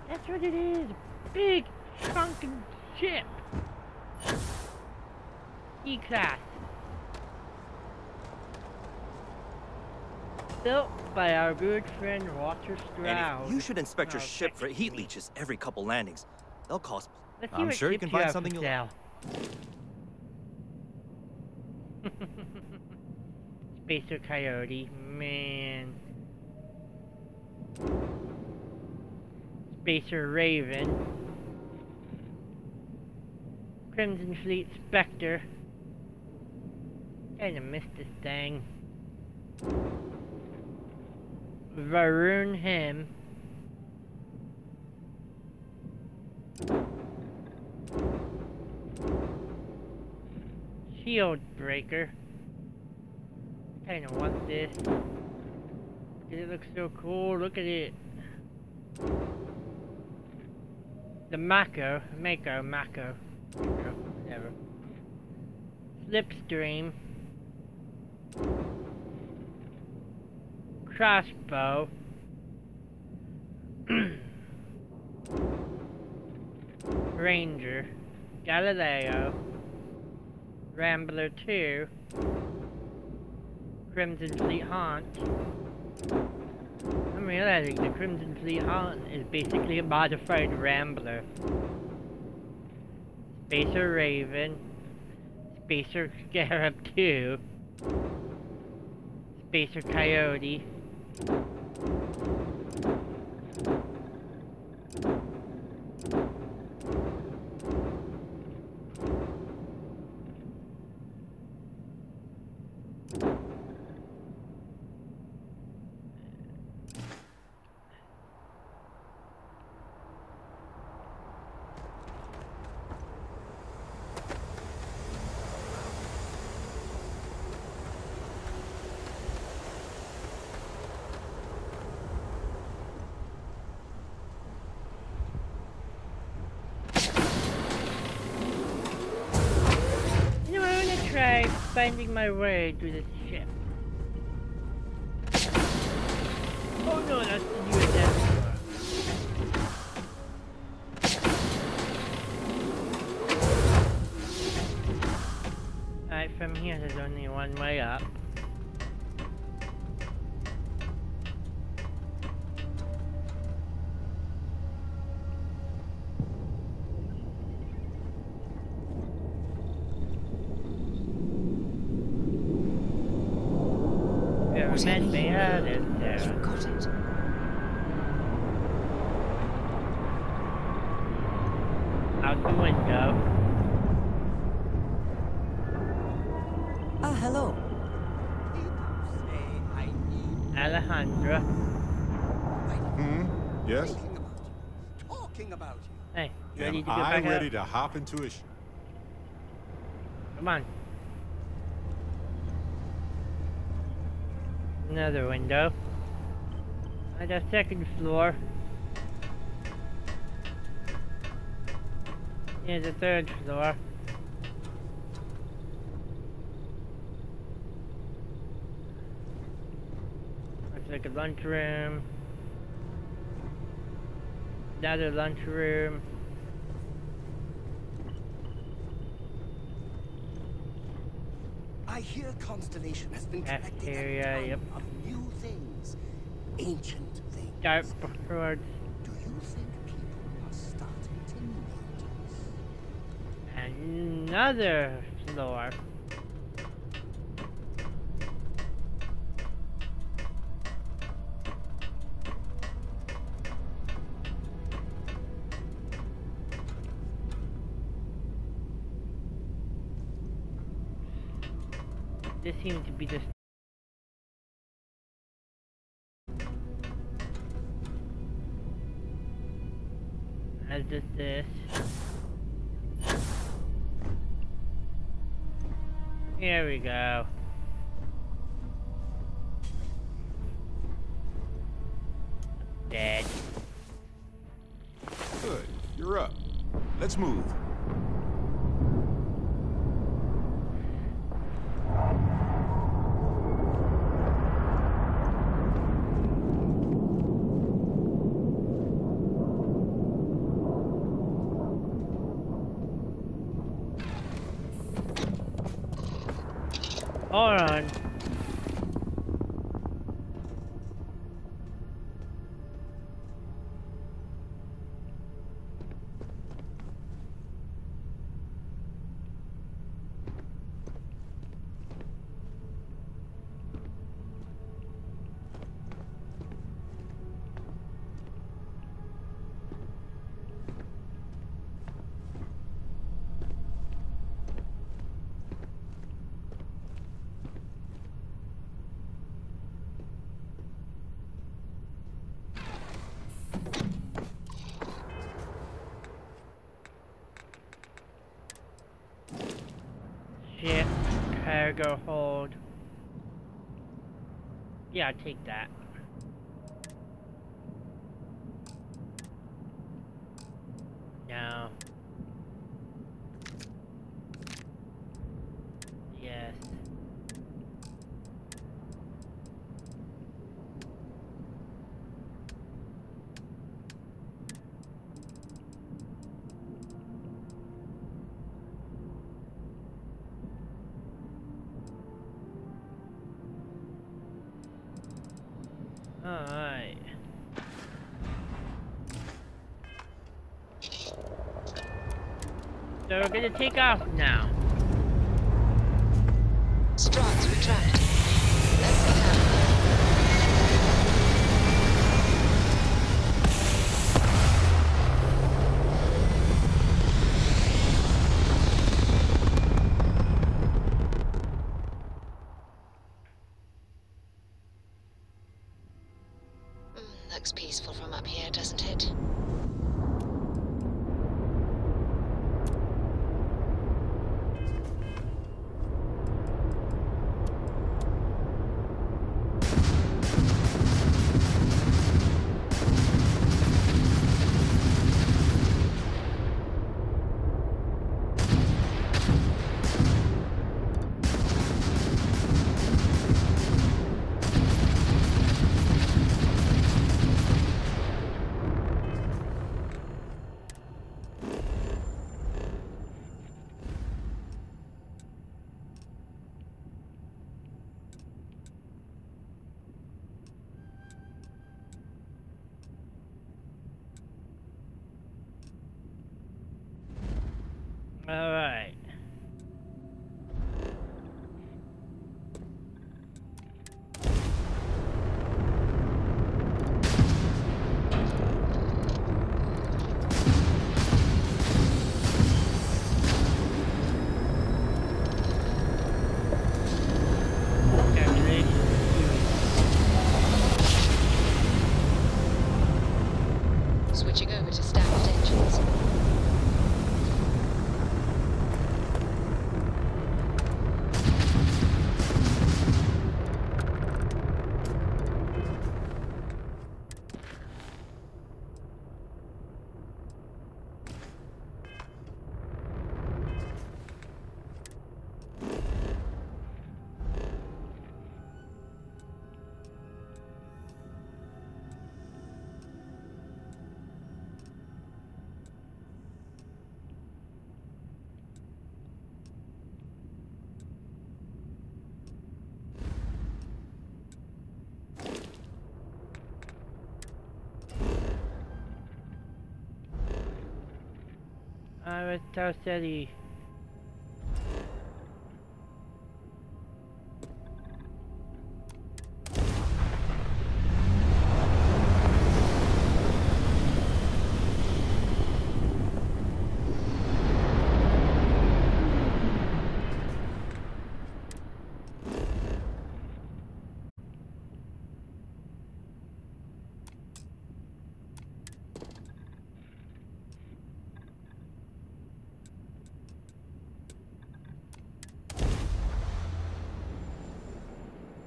That's what it is. Big chunking ship. E-class. Built by our good friend Walter Stroud. And you should inspect your ship for heat leeches every couple landings. They'll cost. Let's see I'm what sure you ships can find have something for you'll sale. Spacer Coyote, man. Spacer Raven. Crimson Fleet Spectre. Kinda missed this thing. Varun Him. Shield Breaker. Kinda want this. It looks so cool, look at it. The Mako, whatever. Slipstream. Crossbow. Ranger. Galileo. Rambler 2. Crimson Fleet Haunt. I'm realizing the Crimson Fleet Haunt is basically a modified Rambler. Spacer Raven. Spacer Scarab 2. Spacer Coyote. Try finding my way to this ship. Oh no, that's the USS. Alright, from here there's only one way up. Meant me out in there. Got it. Out the window. Ah, hello. Alejandra. Yes? Talking about you. Hey, ready to Am go I back ready up? to hop into a Come on. Another window. On the second floor. Here's the third floor. Looks like a lunchroom. Another lunchroom. I hear Constellation has been collecting Cafeteria, a yep. ton of new things. Ancient things. Dartboard. Do you think people are starting to notice? Another floor. This seems to be the as does this. Here we go. Dead. Good. You're up. Let's move. Hold on. ship, cargo hold. Yeah, I'll take that. No. Yes. Alright. So we're gonna take off now. Struts retract. Let's get out of here. Looks peaceful from up here, doesn't it? Alright. Switching over to standard engines. I was so steady.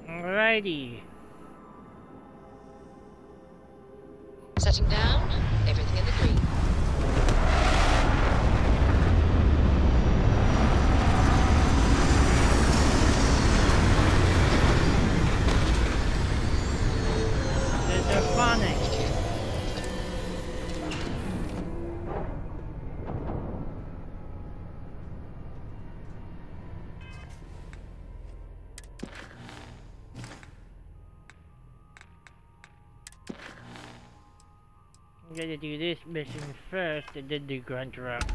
Alrighty. Setting down, everything in the green. There's a phonic. I'm gonna do this mission first and then do grunt rock.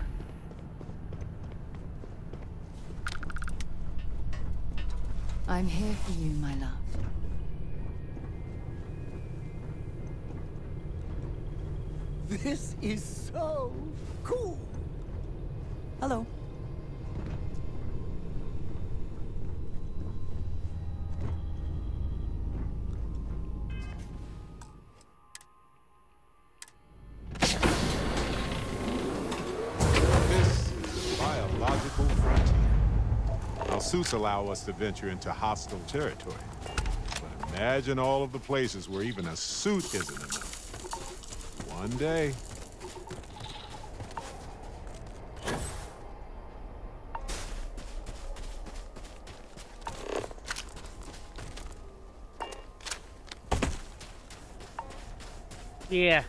I'm here for you, my love. This is so cool. Hello. Biological frontier. I'll suits allow us to venture into hostile territory. But imagine all of the places where even a suit isn't enough. One day... Yeah.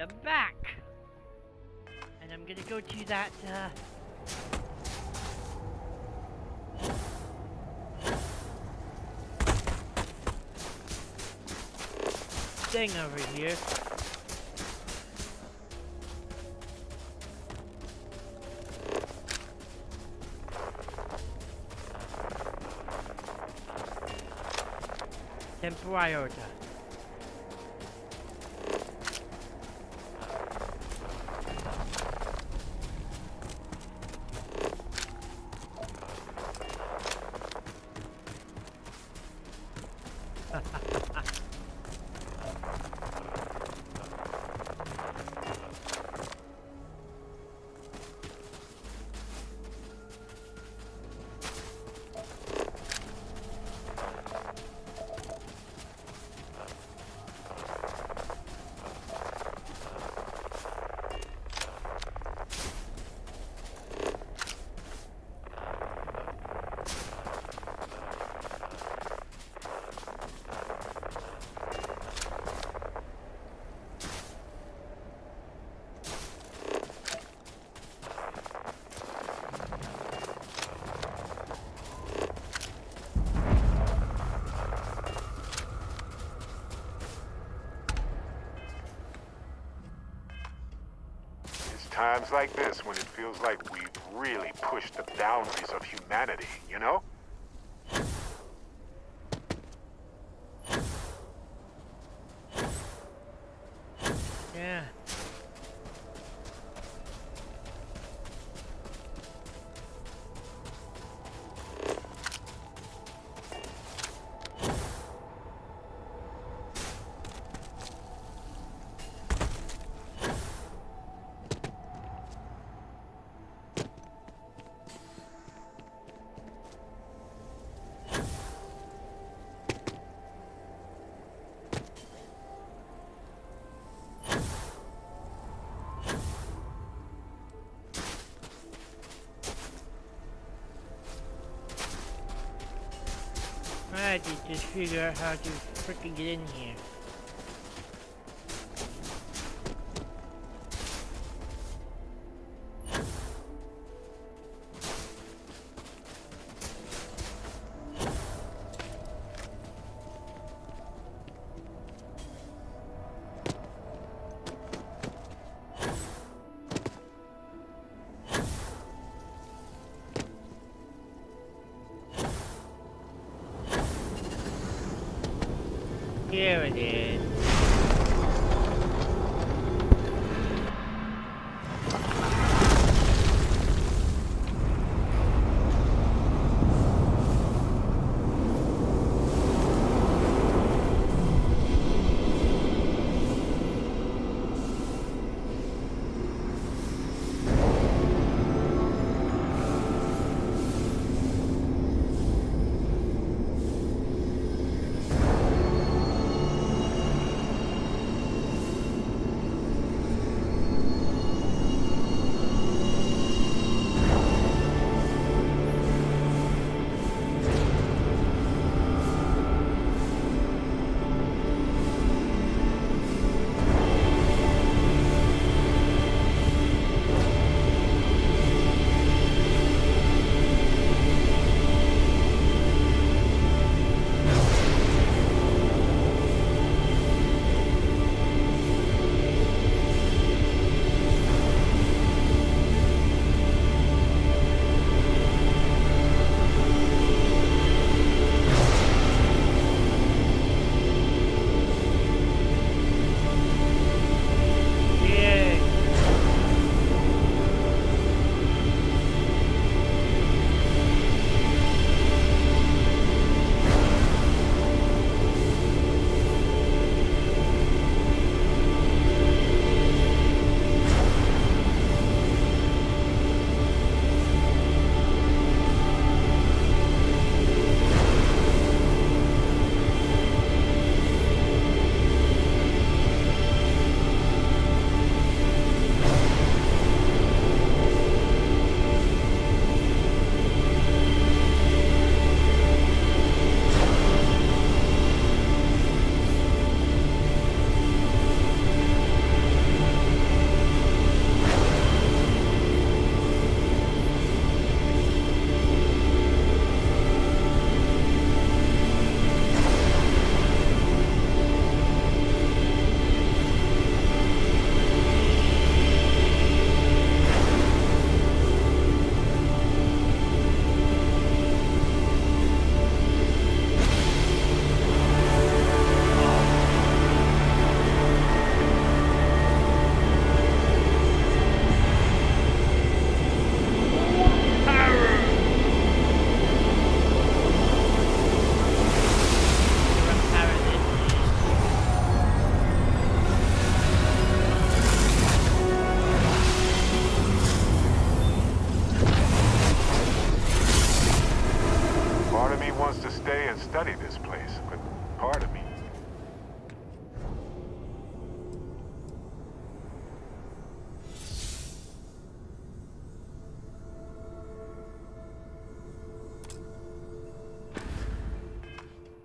I'm back. And I'm gonna go to that, thing over here. Temporarota. Times like this when it feels like we've really pushed the boundaries of humanity, you know? Yeah. I had to just figure out how to freaking get in here. Here it is. part of me.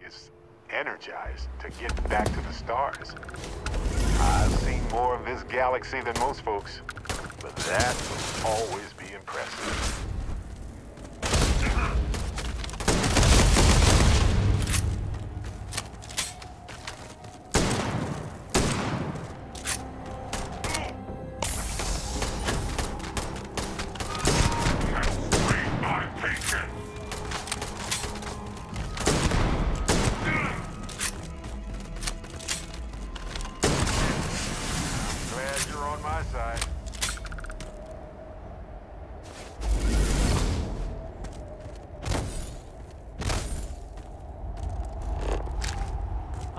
It's energized to get back to the stars. I've seen more of this galaxy than most folks, but that will always be impressive.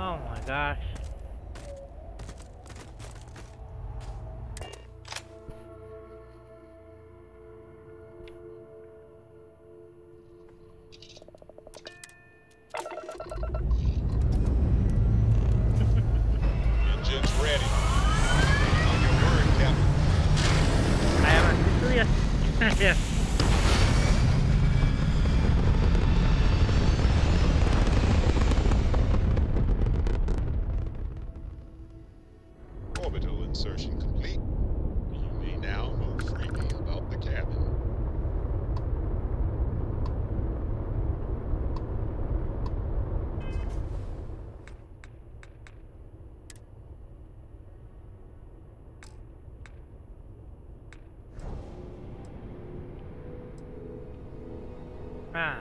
Oh my gosh. Engine's ready. On your word, Captain. I am officially a Orbital insertion complete. You may now move freely about the cabin. Ah.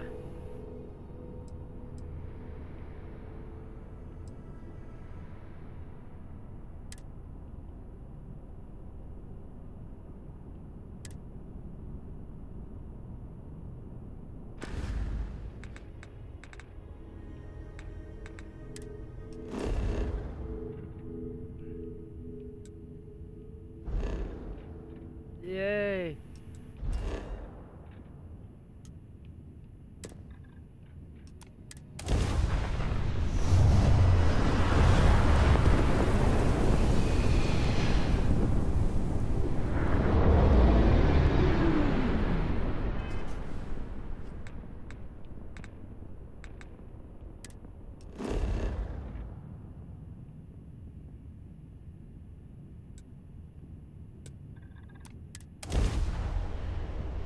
Yay.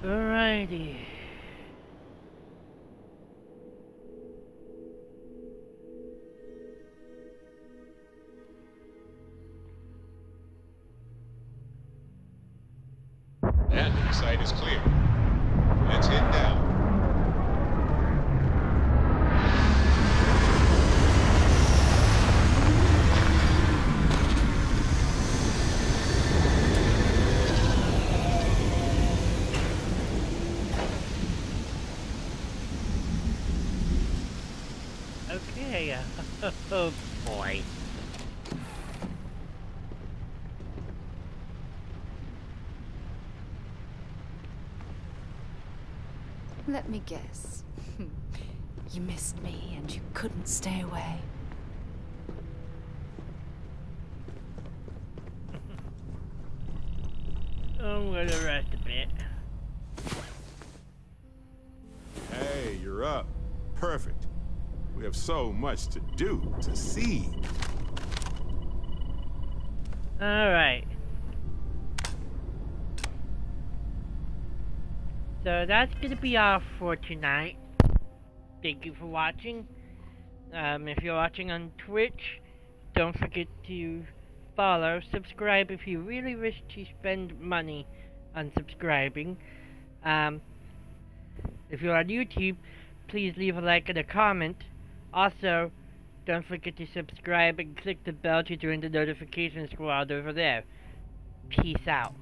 Alrighty. Landing site is clear. Let's head down. Okay. Oh boy. Let me guess. You missed me and you couldn't stay away. I'm gonna rest a bit. Hey, you're up. Perfect. We have so much to do, to see. Alright. So that's gonna be all for tonight. Thank you for watching. If you're watching on Twitch, don't forget to follow, subscribe if you really wish to spend money on subscribing. If you're on YouTube, please leave a like and a comment. Also, don't forget to subscribe and click the bell to join the notification squad over there. Peace out.